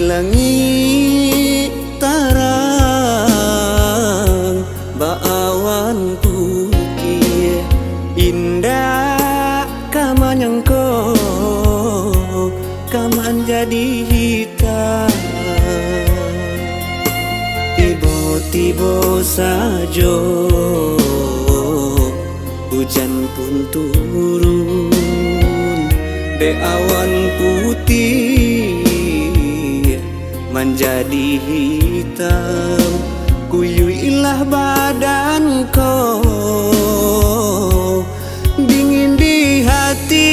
langit tarang baawan putih indah kamanyangko kaman jadi hitam tiba-tiba saja hujan pun turun de awan putih menjadi hitam kuyuilah badanku dingin di hati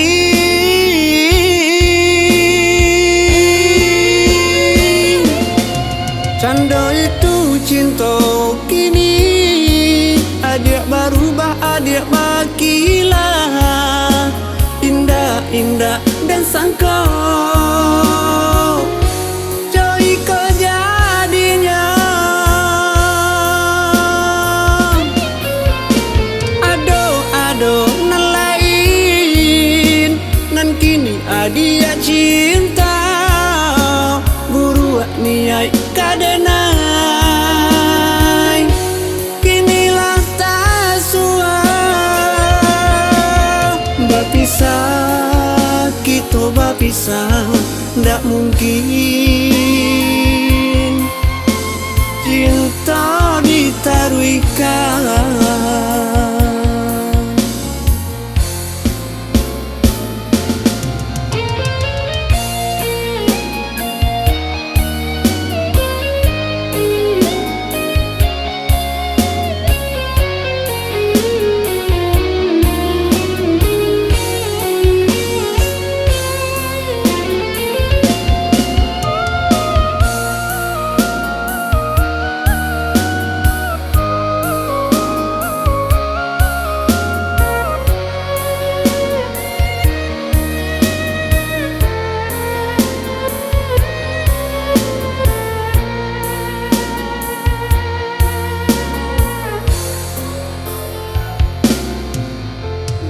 canda itu cinta kini adik berubah adik makilah indah dan sangka joy kejadinya ado nan lain nan kini adia cinta guru niai kadenai kinilah tak sua bapisah kita bapisah ndak mungkin cinta ditaruhkan.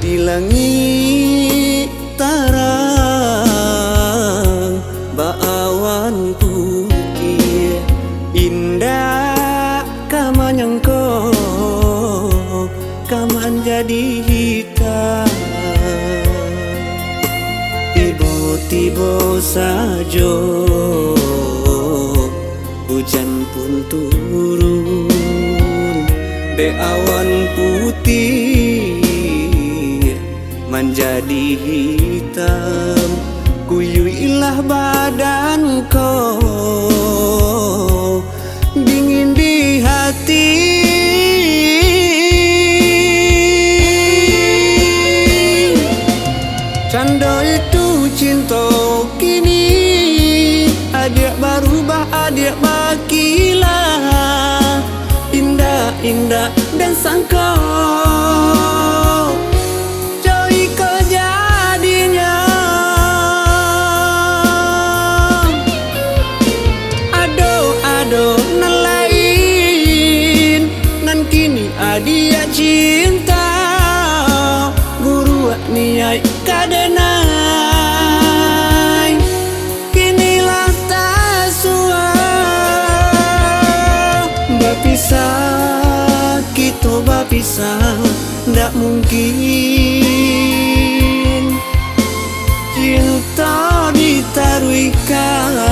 Di langit tarang baawan putih indah kamanyangko kaman jadi hitam tiba-tiba saja hujan pun turun de awan putih menjadi hitam kuyuilah badanku dingin di hati canda itu cinta kini adik berubah adik makilah indah dan sangka dia cinta guru niai kadenai kinilah tak sua bapisah kita bapisah ndak mungkin cinta ditaruhkan.